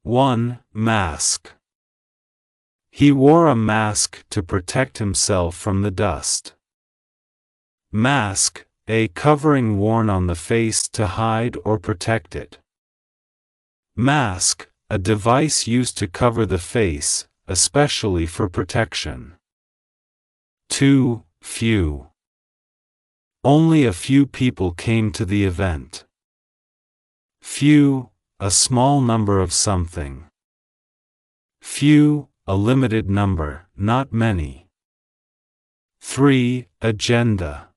1. Mask. He wore a mask to protect himself from the dust. Mask, a covering worn on the face to hide or protect it. Mask, a device used to cover the face, especially for protection. 2. Few. Only a few people came to the event. Few, a small number of something. Few, a limited number, not many. 3. Agenda.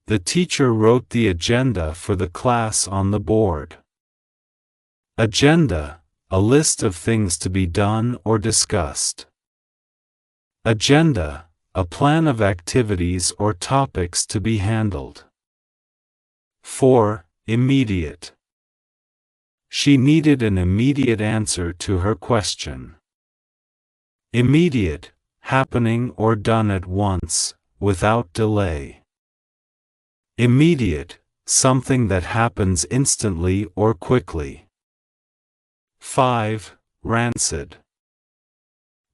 The teacher wrote the agenda for the class on the board. Agenda, a list of things to be done or discussed. Agenda, a plan of activities or topics to be handled. 4. Immediate. She needed an immediate answer to her question. Immediate, happening or done at once, without delay. Immediate, something that happens instantly or quickly. 5. Rancid.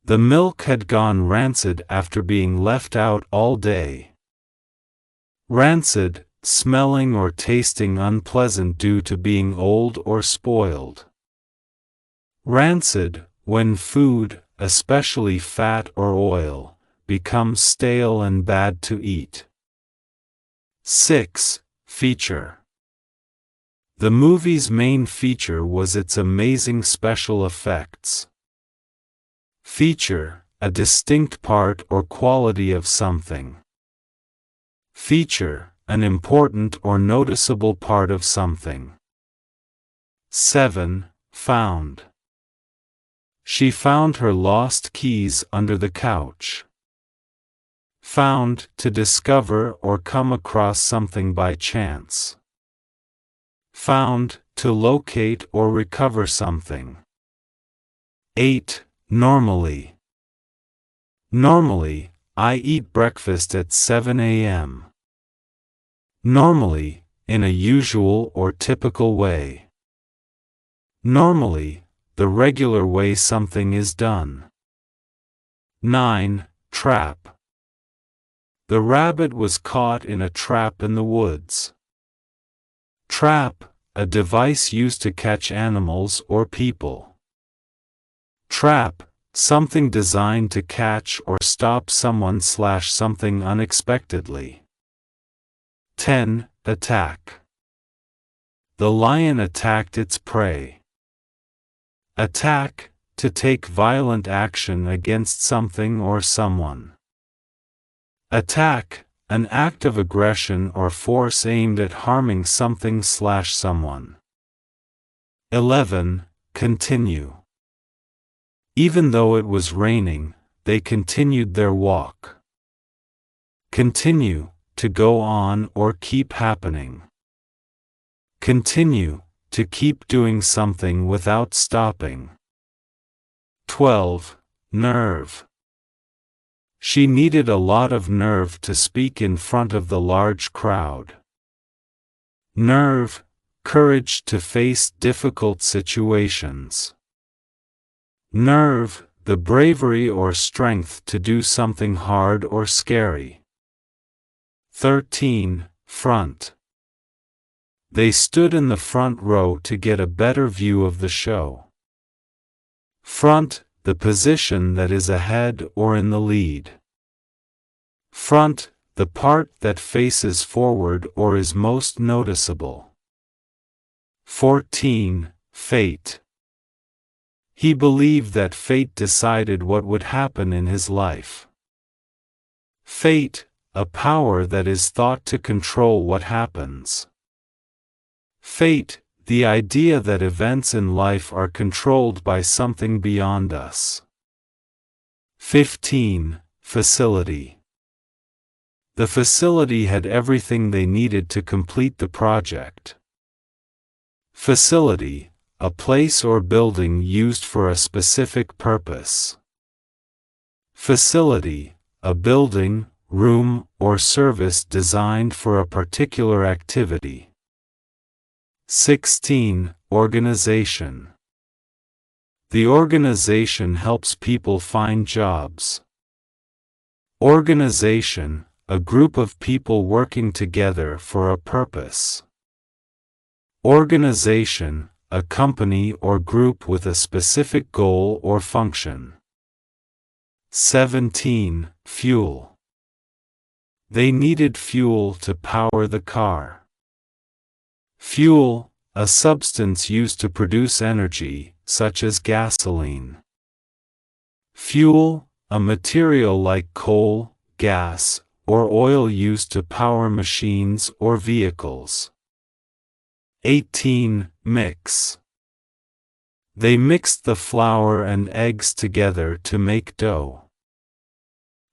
The milk had gone rancid after being left out all day. Rancid, smelling or tasting unpleasant due to being old or spoiled. Rancid, when food, especially fat or oil, becomes stale and bad to eat. 6. Feature. The movie's main feature was its amazing special effects. Feature, a distinct part or quality of something. Feature, an important or noticeable part of something. 7. Found. She found her lost keys under the couch. Found, to discover or come across something by chance. Found, to locate or recover something. 8. Normally. Normally, I eat breakfast at 7 a.m. Normally, in a usual or typical way. Normally, the regular way something is done. 9. Trap. The rabbit was caught in a trap in the woods. Trap, a device used to catch animals or people. Trap, something designed to catch or stop someone/something unexpectedly. 10. Attack. The lion attacked its prey. Attack, to take violent action against something or someone. Attack, an act of aggression or force aimed at harming something/someone. 11. Continue. Even though it was raining, they continued their walk. Continue, to go on or keep happening. Continue, to keep doing something without stopping. 12. Nerve. She needed a lot of nerve to speak in front of the large crowd. Nerve, courage to face difficult situations. Nerve, the bravery or strength to do something hard or scary. 13. Front. They stood in the front row to get a better view of the show. Front, the position that is ahead or in the lead. Front, the part that faces forward or is most noticeable. 14. Fate. He believed that fate decided what would happen in his life. Fate, a power that is thought to control what happens. Fate, the idea that events in life are controlled by something beyond us. 15. Facility. The facility had everything they needed to complete the project. Facility, a place or building used for a specific purpose. Facility, a building, room, or service designed for a particular activity. 16. Organization. The organization helps people find jobs. Organization, a group of people working together for a purpose. Organization, a company or group with a specific goal or function. 17. Fuel. They needed fuel to power the car. Fuel, a substance used to produce energy, such as gasoline. Fuel, a material like coal, gas, or oil used to power machines or vehicles. 18. Mix. They mixed the flour and eggs together to make dough.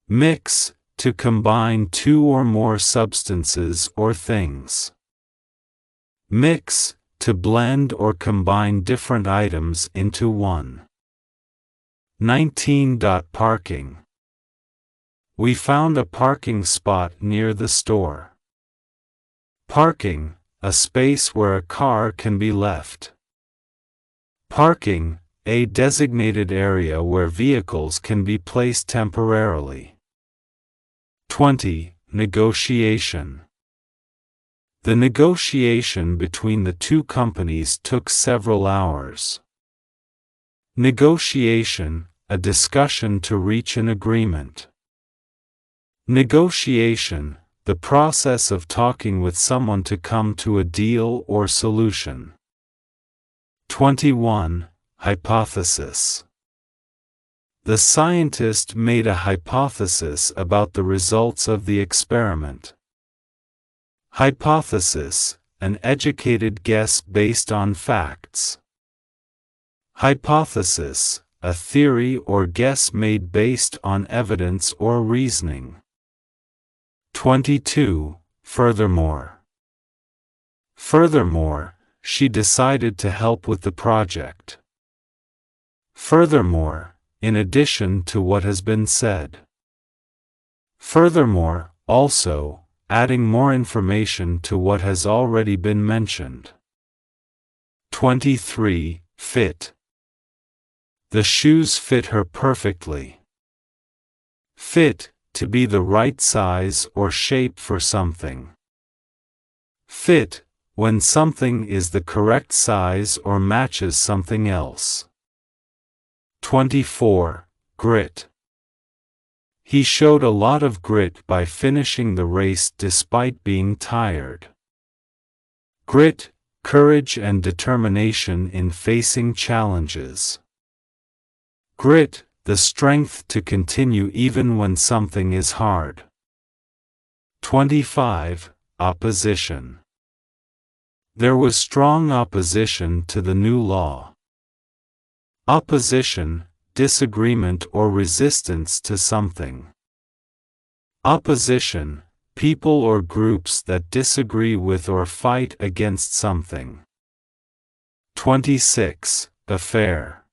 Mix, to combine two or more substances or things. Mix, to blend or combine different items into one. 19. Parking. We found a parking spot near the store. Parking, a space where a car can be left. Parking, a designated area where vehicles can be placed temporarily. 20. Negotiation. The negotiation between the two companies took several hours. Negotiation, a discussion to reach an agreement. Negotiation, the process of talking with someone to come to a deal or solution. 21. Hypothesis. The scientist made a hypothesis about the results of the experiment. Hypothesis, an educated guess based on facts. Hypothesis, a theory or guess made based on evidence or reasoning. 22. Furthermore. Furthermore, she decided to help with the project. Furthermore, in addition to what has been said. Furthermore, also, adding more information to what has already been mentioned. 23. Fit. The shoes fit her perfectly. Fit, to be the right size or shape for something. Fit, when something is the correct size or matches something else. 24. Grit. He showed a lot of grit by finishing the race despite being tired. Grit, courage and determination in facing challenges. Grit, the strength to continue even when something is hard. 25. Opposition. There was strong opposition to the new law. Opposition, disagreement or resistance to something. Opposition, people or groups that disagree with or fight against something. 26. Affair.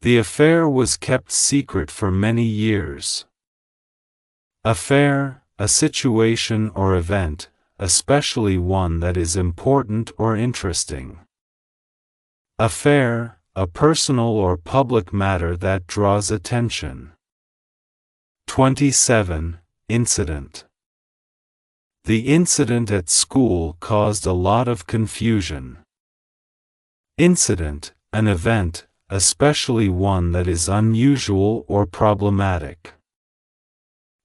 The affair was kept secret for many years. Affair, a situation or event, especially one that is important or interesting. Affair, a personal or public matter that draws attention. 27. Incident. The incident at school caused a lot of confusion. Incident, an event, especially one that is unusual or problematic.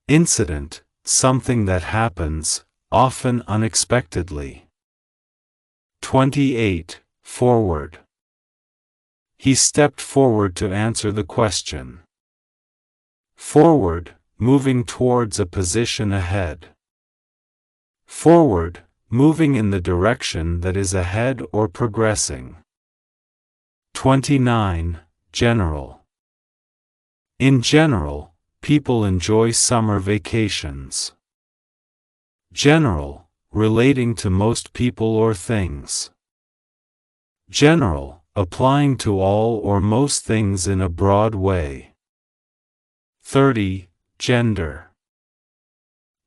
Incident, something that happens, often unexpectedly. 28. Forward. He stepped forward to answer the question. Forward, moving towards a position ahead. Forward, moving in the direction that is ahead or progressing. 29. General. In general, people enjoy summer vacations. General, relating to most people or things. General, applying to all or most things in a broad way. 30. Gender.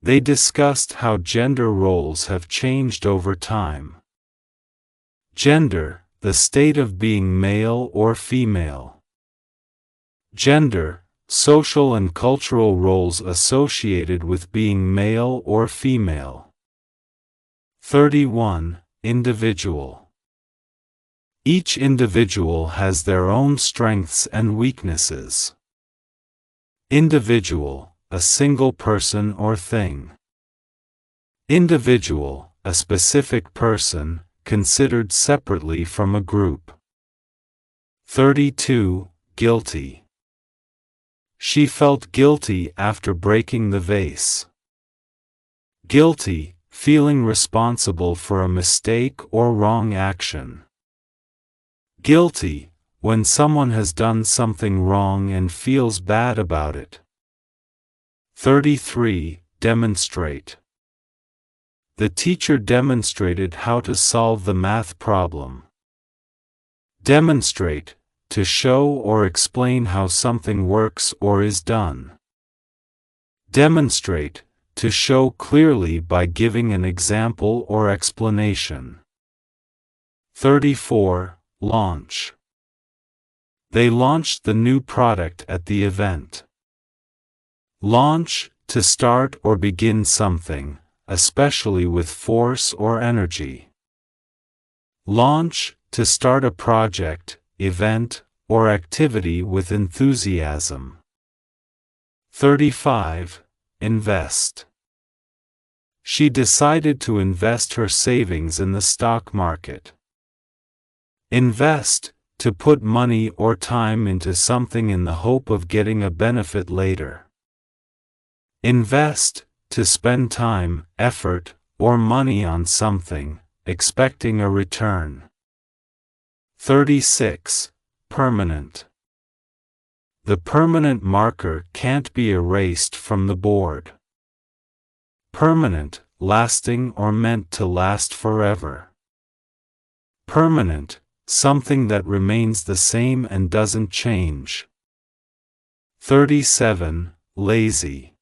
They discussed how gender roles have changed over time. Gender, the state of being male or female. Gender, social and cultural roles associated with being male or female. 31. Individual. Each individual has their own strengths and weaknesses. Individual, a single person or thing. Individual, a specific person, considered separately from a group. 32. Guilty. She felt guilty after breaking the vase. Guilty, feeling responsible for a mistake or wrong action. Guilty, when someone has done something wrong and feels bad about it. 33. Demonstrate. The teacher demonstrated how to solve the math problem. Demonstrate, to show or explain how something works or is done. Demonstrate, to show clearly by giving an example or explanation. 34. Launch. They launched the new product at the event. Launch, to start or begin something, especially with force or energy. Launch, to start a project, event, or activity with enthusiasm. 35. Invest. She decided to invest her savings in the stock market. Invest, to put money or time into something in the hope of getting a benefit later. Invest, to spend time, effort, or money on something, expecting a return. 36. Permanent. The permanent marker can't be erased from the board. Permanent, lasting or meant to last forever. Permanent, something that remains the same and doesn't change. 37. Lazy.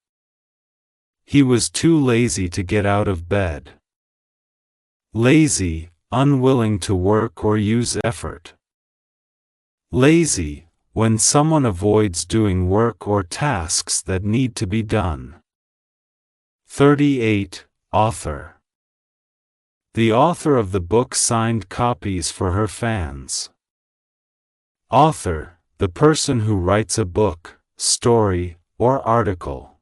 He was too lazy to get out of bed. Lazy, unwilling to work or use effort. Lazy, when someone avoids doing work or tasks that need to be done. 38. Author. The author of the book signed copies for her fans. Author, the person who writes a book, story, or article.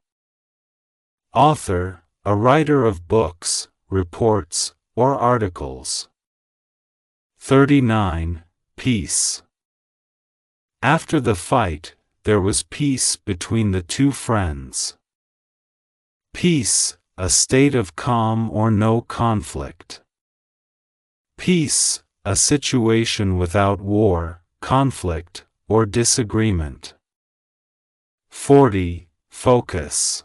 Author, a writer of books, reports, or articles. 39. Peace. After the fight, there was peace between the two friends. Peace, a state of calm or no conflict. Peace, a situation without war, conflict, or disagreement. 40. Focus.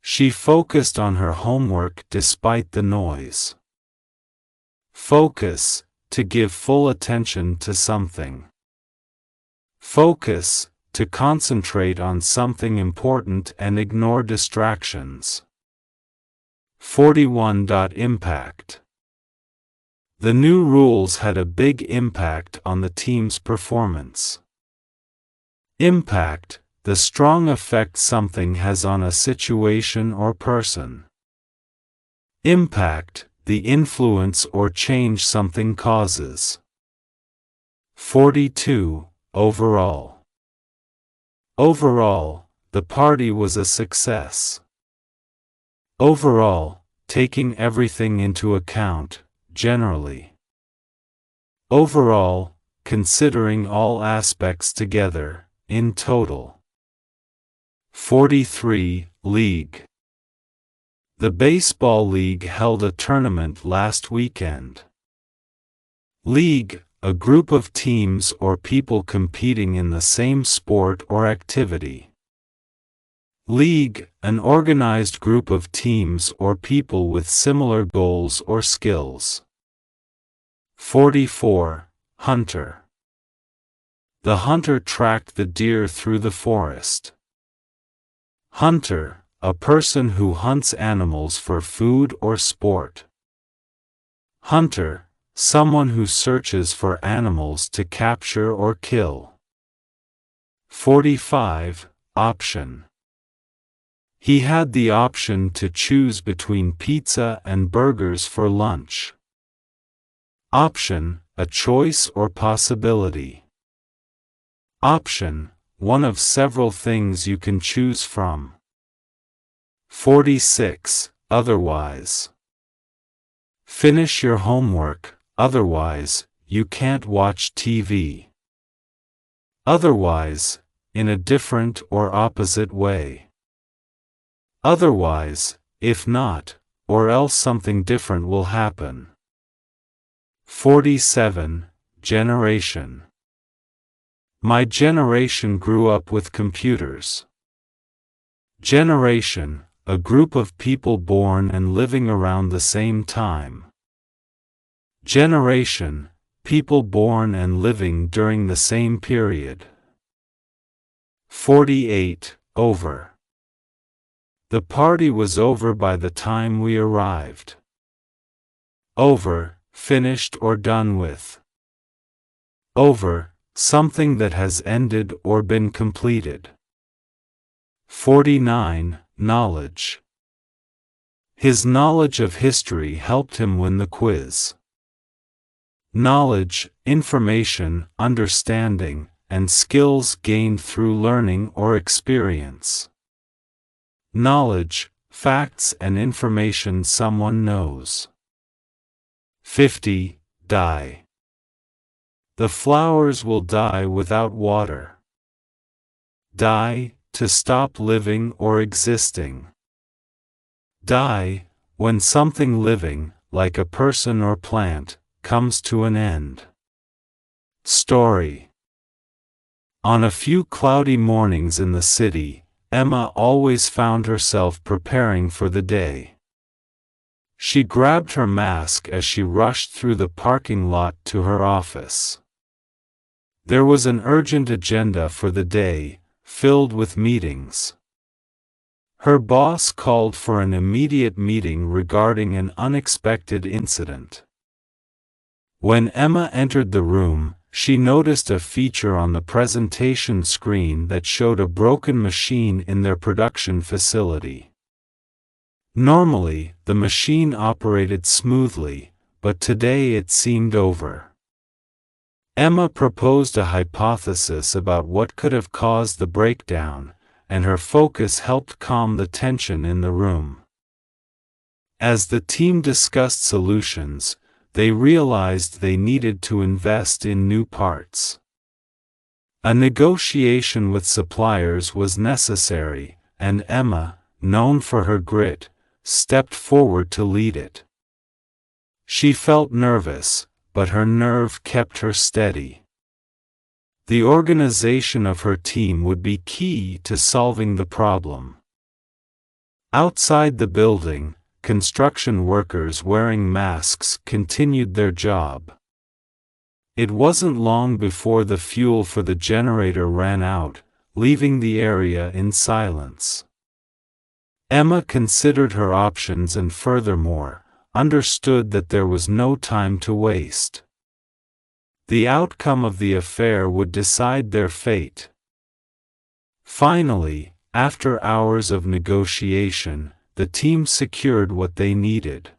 She focused on her homework despite the noise. Focus, to give full attention to something. Focus, to concentrate on something important and ignore distractions. 41. Impact. The new rules had a big impact on the team's performance. Impact, the strong effect something has on a situation or person. Impact, the influence or change something causes. 42. Overall. Overall, the party was a success. Overall, taking everything into account, generally. Overall, considering all aspects together, in total. 43. League. The baseball league held a tournament last weekend. League, a group of teams or people competing in the same sport or activity. League, an organized group of teams or people with similar goals or skills. 44. Hunter. The hunter tracked the deer through the forest. Hunter, a person who hunts animals for food or sport. Hunter, someone who searches for animals to capture or kill. 45. Option. He had the option to choose between pizza and burgers for lunch. Option, a choice or possibility. Option, one of several things you can choose from. 46. Otherwise. Finish your homework, otherwise, you can't watch TV. Otherwise, in a different or opposite way. Otherwise, if not, or else something different will happen. 47. Generation. My generation grew up with computers. Generation, a group of people born and living around the same time. Generation, people born and living during the same period. 48. Over. The party was over by the time we arrived. Over, finished or done with. Over, something that has ended or been completed. 49. Knowledge. His knowledge of history helped him win the quiz. Knowledge, information, understanding, and skills gained through learning or experience. Knowledge, facts and information someone knows. 50. Die. The flowers will die without water. Die, to stop living or existing. Die, when something living, like a person or plant, comes to an end. Story. On a few cloudy mornings in the city, Emma always found herself preparing for the day. She grabbed her mask as she rushed through the parking lot to her office. There was an urgent agenda for the day, filled with meetings. Her boss called for an immediate meeting regarding an unexpected incident. When Emma entered the room, she noticed a feature on the presentation screen that showed a broken machine in their production facility. Normally, the machine operated smoothly, but today it seemed over. Emma proposed a hypothesis about what could have caused the breakdown, and her focus helped calm the tension in the room. As the team discussed solutions, they realized they needed to invest in new parts. A negotiation with suppliers was necessary, and Emma, known for her grit, stepped forward to lead it. She felt nervous, but her nerve kept her steady. The organization of her team would be key to solving the problem. Outside the building, construction workers wearing masks continued their job. It wasn't long before the fuel for the generator ran out, leaving the area in silence. Emma considered her options and furthermore, understood that there was no time to waste. The outcome of the affair would decide their fate. Finally, after hours of negotiation, the team secured what they needed.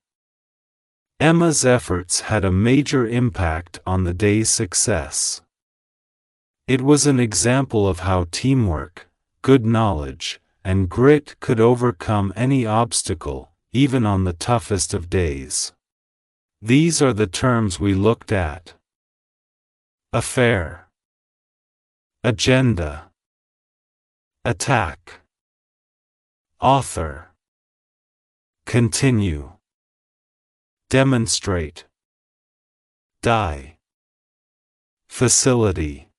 Emma's efforts had a major impact on the day's success. It was an example of how teamwork, good knowledge, and grit could overcome any obstacle, even on the toughest of days. These are the terms we looked at. Affair. Agenda. Attack. Author. Continue. Demonstrate. Die. Facility.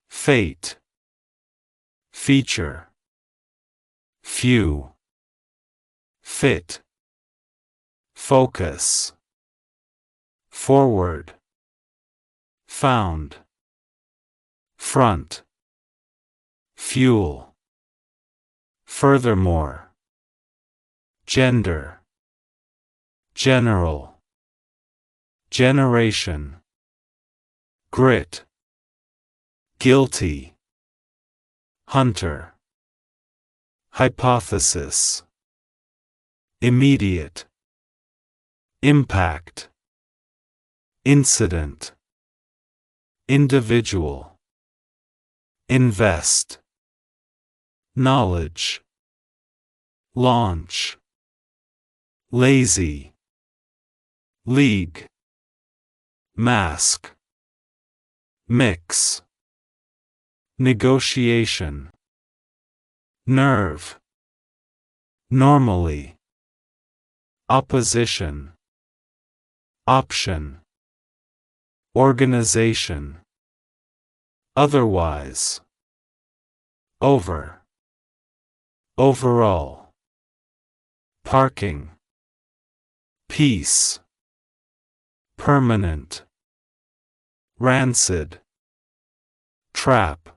Fate. Feature. Few. Fit. Focus. Forward. Found. Front. Fuel. Furthermore. Gender. General. generation, grit, guilty, hunter, hypothesis, immediate, impact, incident, individual, invest, knowledge, launch, lazy, league, mask, mix, negotiation, nerve, normally, opposition, option, organization, otherwise, over, overall, parking, peace, permanent, rancid, trap.